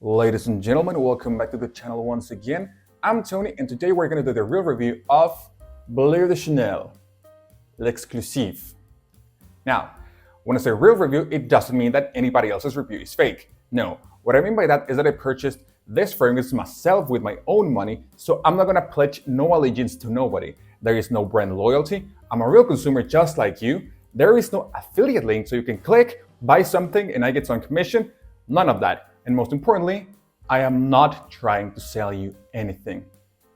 Ladies and gentlemen, welcome back to the channel once again. I'm Tony and today we're going to do the real review of Bleu De Chanel L'Exclusif. Now, when I say real review, it doesn't mean that anybody else's review is fake. No, what I mean by that is that I purchased this fragrance myself with my own money, so I'm not going to pledge no allegiance to nobody. There is no brand loyalty. I'm a real consumer just like you. There is no affiliate link so you can click, buy something and I get some commission. None of that. And most importantly, I am not trying to sell you anything.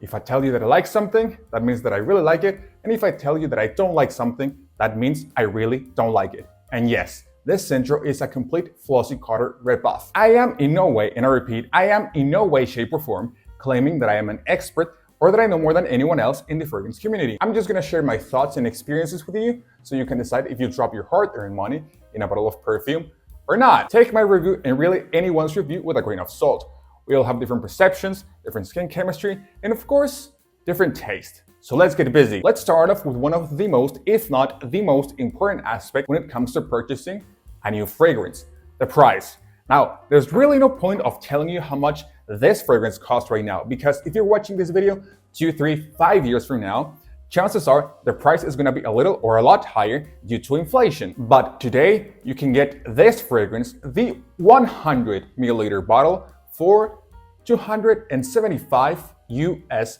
If I tell you that I like something, that means that I really like it. And if I tell you that I don't like something, that means I really don't like it. And yes, this intro is a complete Flossy Carter ripoff. I am in no way, and I repeat, I am in no way, shape or form claiming that I am an expert or that I know more than anyone else in the fragrance community. I'm just gonna share my thoughts and experiences with you so you can decide if you drop your hard-earned money in a bottle of perfume or not. Take my review and really anyone's review with a grain of salt. We all have different perceptions, different skin chemistry, and of course, different taste. So let's get busy. Let's start off with one of the most, if not the most important aspect when it comes to purchasing a new fragrance, the price. Now, there's really no point of telling you how much this fragrance costs right now, because if you're watching this video 2, 3, 5 years from now, chances are the price is gonna be a little or a lot higher due to inflation. But today, you can get this fragrance, the 100 milliliter bottle, for $275 US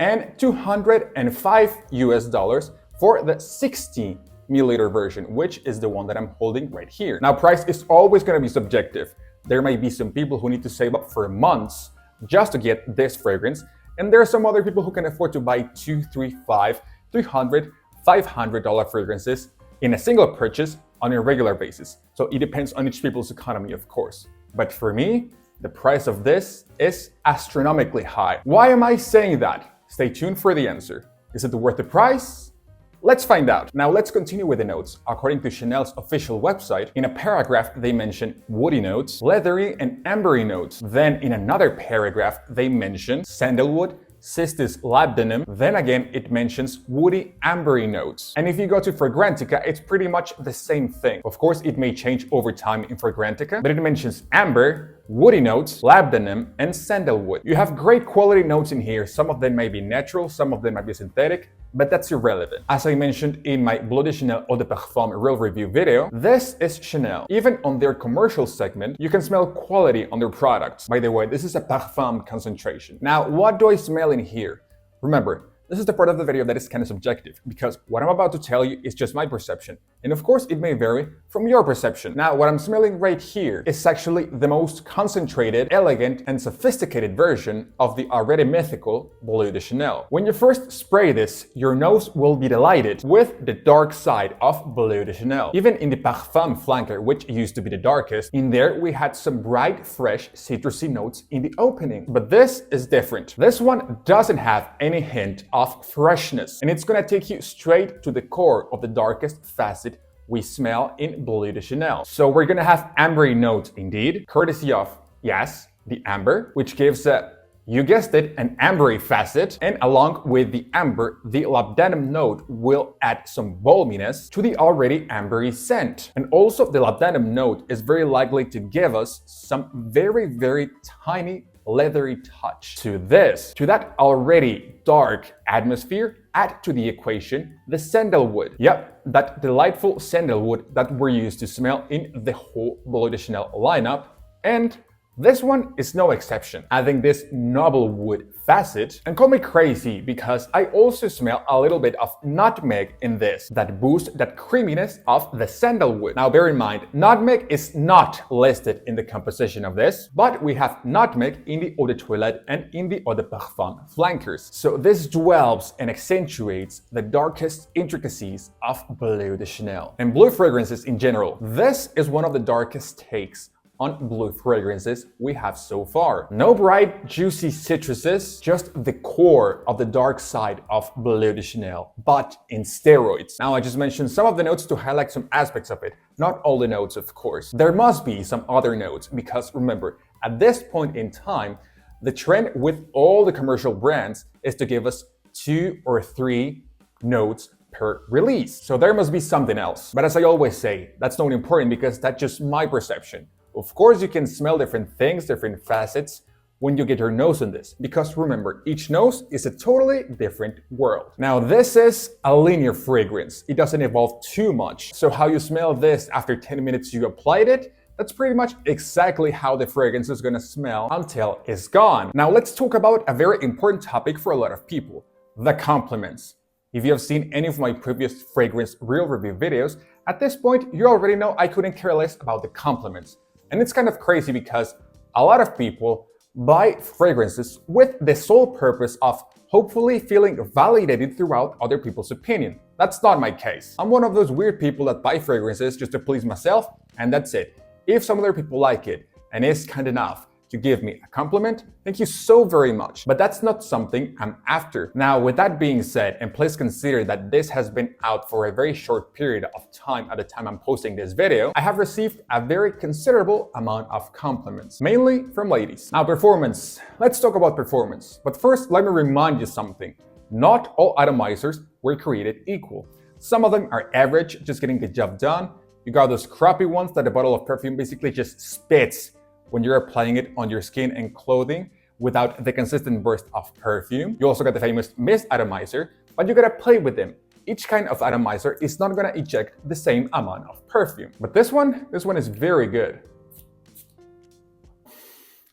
and $205 US for the 60 milliliter version, which is the one that I'm holding right here. Now, price is always gonna be subjective. There may be some people who need to save up for months just to get this fragrance. And there are some other people who can afford to buy $200, $300, $500, $500 fragrances in a single purchase on a regular basis. So it depends on each people's economy, of course. But for me, the price of this is astronomically high. Why am I saying that? Stay tuned for the answer. Is it worth the price? Let's find out. Now let's continue with the notes. According to Chanel's official website, in a paragraph they mention woody notes, leathery and ambery notes. Then in another paragraph they mention sandalwood, cistus labdanum. Then again it mentions woody ambery notes. And if you go to Fragrantica, it's pretty much the same thing. Of course, it may change over time in Fragrantica, but it mentions amber, woody notes, labdanum, and sandalwood. You have great quality notes in here. Some of them may be natural, some of them might be synthetic, but that's irrelevant. As I mentioned in my Bleu De Chanel Eau de Parfum real review video, this is Chanel. Even on their commercial segment, you can smell quality on their products. By the way, this is a parfum concentration. Now, what do I smell in here? Remember, this is the part of the video that is kind of subjective, because what I'm about to tell you is just my perception. And of course, it may vary from your perception. Now, what I'm smelling right here is actually the most concentrated, elegant, and sophisticated version of the already mythical Bleu de Chanel. When you first spray this, your nose will be delighted with the dark side of Bleu de Chanel. Even in the Parfum flanker, which used to be the darkest, in there we had some bright, fresh, citrusy notes in the opening. But this is different. This one doesn't have any hint of freshness, and it's gonna take you straight to the core of the darkest facet we smell in Bleu de Chanel. So we're gonna have ambery notes indeed, courtesy of, yes, the amber, which gives you guessed it, an ambery facet, and along with the amber, the labdanum note will add some balminess to the already ambery scent. And also the labdanum note is very likely to give us some very, very tiny leathery touch to this. To that already dark atmosphere, add to the equation the sandalwood. Yep, that delightful sandalwood that we're used to smell in the whole Bleu de Chanel lineup. And this one is no exception, adding this noble wood facet. And call me crazy because I also smell a little bit of nutmeg in this, that boosts that creaminess of the sandalwood. Now bear in mind, nutmeg is not listed in the composition of this, but we have nutmeg in the eau de toilette and in the eau de parfum flankers. So this dwells and accentuates the darkest intricacies of Bleu de Chanel. And blue fragrances in general, this is one of the darkest takes on blue fragrances we have so far. No bright, juicy citruses, just the core of the dark side of Bleu de Chanel, but in steroids. Now, I just mentioned some of the notes to highlight some aspects of it. Not all the notes, of course. There must be some other notes, because remember, at this point in time, the trend with all the commercial brands is to give us 2 or 3 notes per release. So there must be something else. But as I always say, that's not important because that's just my perception. Of course, you can smell different things, different facets when you get your nose on this, because remember, each nose is a totally different world. Now, this is a linear fragrance. It doesn't evolve too much. So how you smell this after 10 minutes you applied it, that's pretty much exactly how the fragrance is gonna smell until it's gone. Now, let's talk about a very important topic for a lot of people, the compliments. If you have seen any of my previous fragrance reel review videos, at this point, you already know I couldn't care less about the compliments. And it's kind of crazy because a lot of people buy fragrances with the sole purpose of hopefully feeling validated throughout other people's opinion. That's not my case. I'm one of those weird people that buy fragrances just to please myself, and that's it. If some other people like it and is kind enough to give me a compliment, thank you so very much. But that's not something I'm after. Now, with that being said, and please consider that this has been out for a very short period of time at the time I'm posting this video, I have received a very considerable amount of compliments, mainly from ladies. Now, performance. Let's talk about performance. But first, let me remind you something. Not all atomizers were created equal. Some of them are average, just getting the job done. You got those crappy ones that a bottle of perfume basically just spits when you're applying it on your skin and clothing without the consistent burst of perfume. You also got the famous mist atomizer, but you gotta play with them. Each kind of atomizer is not gonna eject the same amount of perfume. But this one is very good.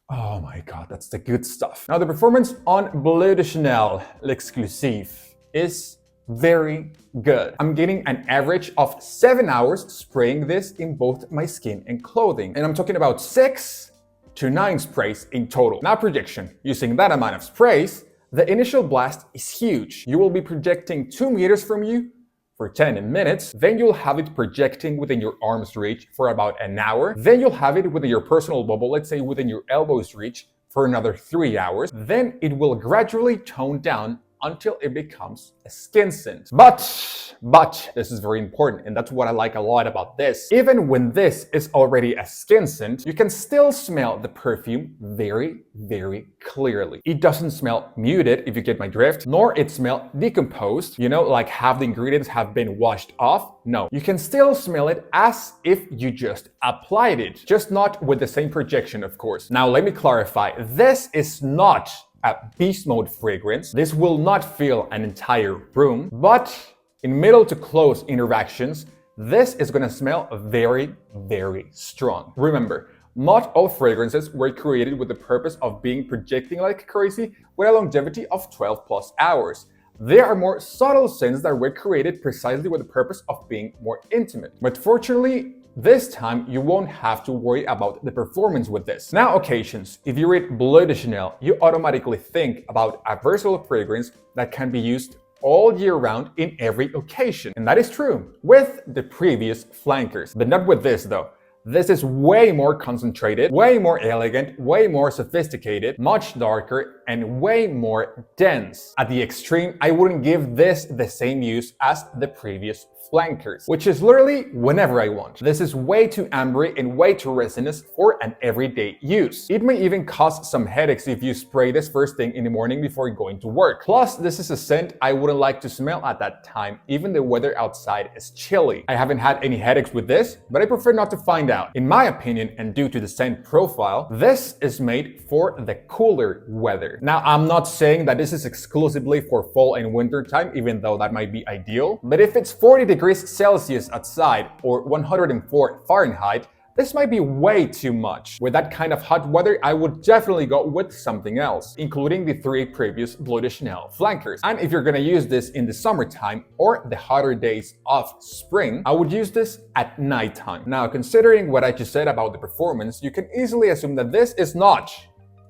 Oh my God, that's the good stuff. Now, the performance on Bleu De Chanel L'Exclusif is very good. I'm getting an average of 7 hours spraying this in both my skin and clothing. And I'm talking about 6 to 9 sprays in total. Now, projection. Using that amount of sprays, the initial blast is huge. You will be projecting 2 meters from you for 10 minutes. Then you'll have it projecting within your arm's reach for about an hour. Then you'll have it within your personal bubble, let's say within your elbow's reach, for another 3 hours. Then it will gradually tone down until it becomes a skin scent. But this is very important, and that's what I like a lot about this. Even when this is already a skin scent, you can still smell the perfume very, very clearly. It doesn't smell muted, if you get my drift, nor it smell decomposed, you know, like half the ingredients have been washed off. No, you can still smell it as if you just applied it, just not with the same projection, of course. Now, let me clarify. This is not a beast mode fragrance. This will not fill an entire room, but in middle to close interactions, this is gonna smell very, very strong. Remember, not all fragrances were created with the purpose of being projecting like crazy with a longevity of 12 plus hours. There are more subtle scents that were created precisely with the purpose of being more intimate. But fortunately, this time, you won't have to worry about the performance with this. Now, occasions. If you read Bleu De Chanel, you automatically think about a versatile fragrance that can be used all year round in every occasion. And that is true with the previous flankers, but not with this though. This is way more concentrated, way more elegant, way more sophisticated, much darker, and way more dense. At the extreme, I wouldn't give this the same use as the previous flankers, which is literally whenever I want. This is way too ambery and way too resinous for an everyday use. It may even cause some headaches if you spray this first thing in the morning before going to work. Plus, this is a scent I wouldn't like to smell at that time, even the weather outside is chilly. I haven't had any headaches with this, but I prefer not to find out. In my opinion, and due to the scent profile, this is made for the cooler weather. Now, I'm not saying that this is exclusively for fall and winter time, even though that might be ideal, but if it's 40 degrees Celsius outside or 104 Fahrenheit, this might be way too much. With that kind of hot weather, I would definitely go with something else, including the 3 previous Bleu De Chanel flankers. And if you're gonna use this in the summertime or the hotter days of spring, I would use this at nighttime. Now, considering what I just said about the performance, you can easily assume that this is not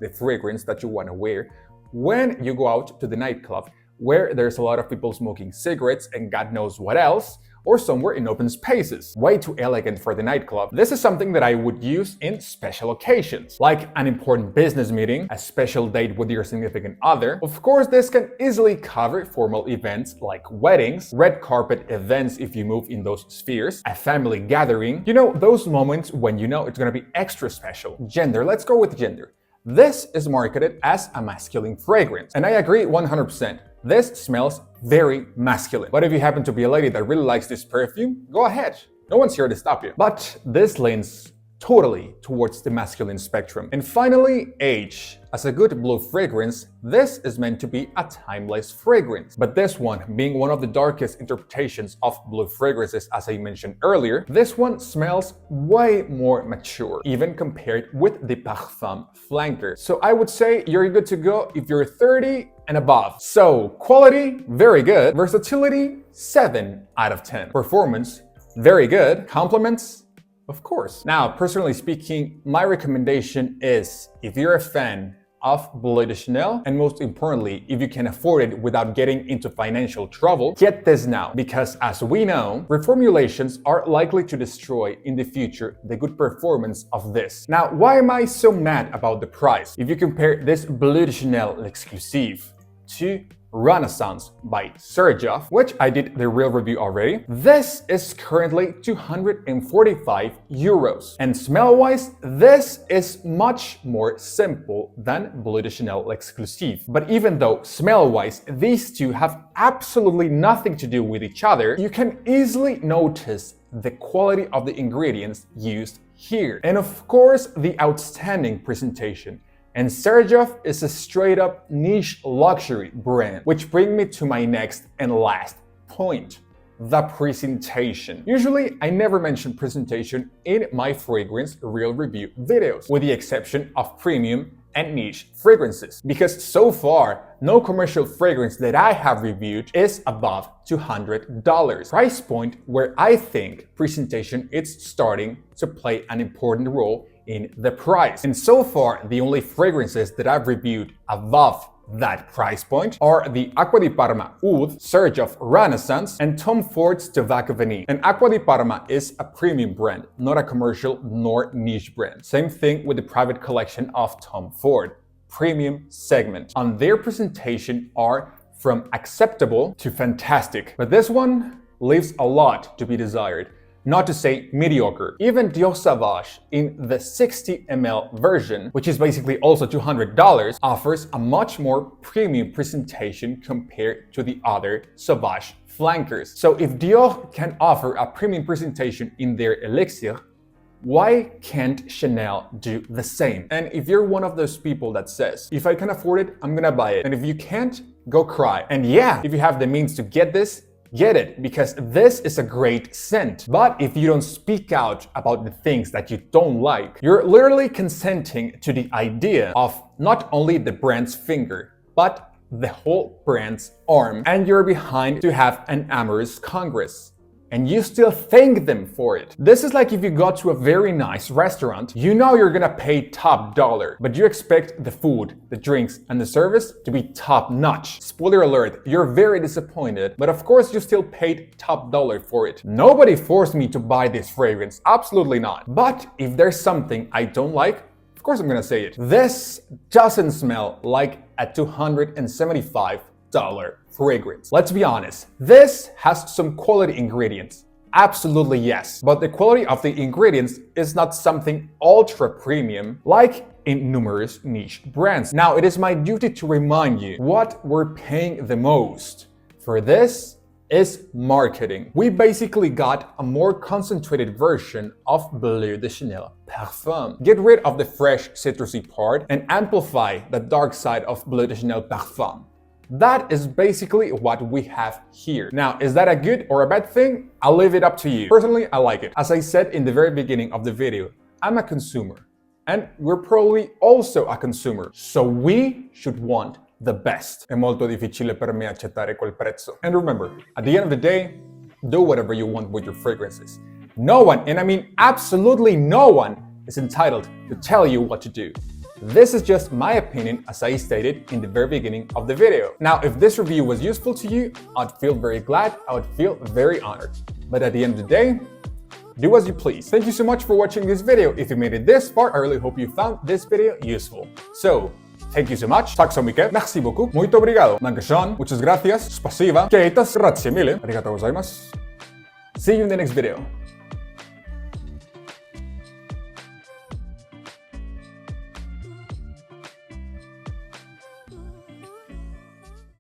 the fragrance that you wanna wear when you go out to the nightclub, where there's a lot of people smoking cigarettes and God knows what else, or somewhere in open spaces. Way too elegant for the nightclub. This is something that I would use in special occasions, like an important business meeting, a special date with your significant other. Of course, this can easily cover formal events like weddings, red carpet events if you move in those spheres, a family gathering, you know, those moments when you know it's gonna be extra special. Gender, let's go with gender. This is marketed as a masculine fragrance, and I agree 100%. This smells very masculine. But if you happen to be a lady that really likes this perfume, go ahead. No one's here to stop you. But this leans totally towards the masculine spectrum. And finally, age. As a good blue fragrance, this is meant to be a timeless fragrance. But this one, being one of the darkest interpretations of blue fragrances, as I mentioned earlier, this one smells way more mature, even compared with the Parfum flanker. So I would say you're good to go if you're 30 and above. So quality, very good. Versatility, 7 out of 10. Performance, very good. Compliments, of course. Now, personally speaking, my recommendation is if you're a fan of Bleu De Chanel, and most importantly, if you can afford it without getting into financial trouble, get this now, because as we know, reformulations are likely to destroy in the future the good performance of this. Now, why am I so mad about the price? If you compare this Bleu De Chanel L'Exclusif to Renaissance by Sergioff, which I did the real review already, this is currently 245 euros. And smell-wise, this is much more simple than Bleu De Chanel L'Exclusif. But even though smell-wise, these two have absolutely nothing to do with each other, you can easily notice the quality of the ingredients used here. And of course, the outstanding presentation. And Sergioff is a straight-up niche luxury brand, which brings me to my next and last point, the presentation. Usually, I never mention presentation in my fragrance real review videos, with the exception of premium and niche fragrances, because so far, no commercial fragrance that I have reviewed is above $200. Price point where I think presentation is starting to play an important role in the price. And so far, the only fragrances that I've reviewed above that price point are the Acqua di Parma Oud, Sergioff Renaissance, and Tom Ford's Tobacco Vanille. And Acqua di Parma is a premium brand, not a commercial nor niche brand. Same thing with the private collection of Tom Ford, premium segment. On their presentation are from acceptable to fantastic, but this one leaves a lot to be desired. Not to say mediocre. Even Dior Sauvage in the 60 ml version, which is basically also $200, offers a much more premium presentation compared to the other Sauvage flankers. So if Dior can offer a premium presentation in their Elixir, why can't Chanel do the same? And if you're one of those people that says, if I can afford it, I'm gonna buy it. And if you can't, go cry. And yeah, if you have the means to get this, get it, because this is a great scent. But if you don't speak out about the things that you don't like, you're literally consenting to the idea of not only the brand's finger, but the whole brand's arm. And you're behind to have an amorous congress. And you still thank them for it. This is like if you go to a very nice restaurant, you know you're gonna pay top dollar, but you expect the food, the drinks, and the service to be top notch. Spoiler alert, you're very disappointed, but of course you still paid top dollar for it. Nobody forced me to buy this fragrance, absolutely not. But if there's something I don't like, of course I'm gonna say it. This doesn't smell like a $275 fragrance. Let's be honest, this has some quality ingredients. Absolutely yes. But the quality of the ingredients is not something ultra premium like in numerous niche brands. Now, it is my duty to remind you what we're paying the most for this is marketing. We basically got a more concentrated version of Bleu De Chanel Parfum. Get rid of the fresh citrusy part and amplify the dark side of Bleu De Chanel Parfum. That is basically what we have here. Now, is that a good or a bad thing? I'll leave it up to you. Personally, I like it. As I said in the very beginning of the video, I'm a consumer. And we're probably also a consumer. So we should want the best. È molto difficile per me accettare quel prezzo. And remember, at the end of the day, do whatever you want with your fragrances. No one, and I mean absolutely no one, is entitled to tell you what to do. This is just my opinion, as I stated in the very beginning of the video. Now, if this review was useful to you, I'd feel very glad, I would feel very honored. But at the end of the day, do as you please. Thank you so much for watching this video. If you made it this far, I really hope you found this video useful. So, thank you so much. Tak so mycket. Merci beaucoup. Muito obrigado. Dankeschön. Muchas gracias. Spasiba. Keitas. Grazie mille. Arigatou gozaimasu. See you in the next video.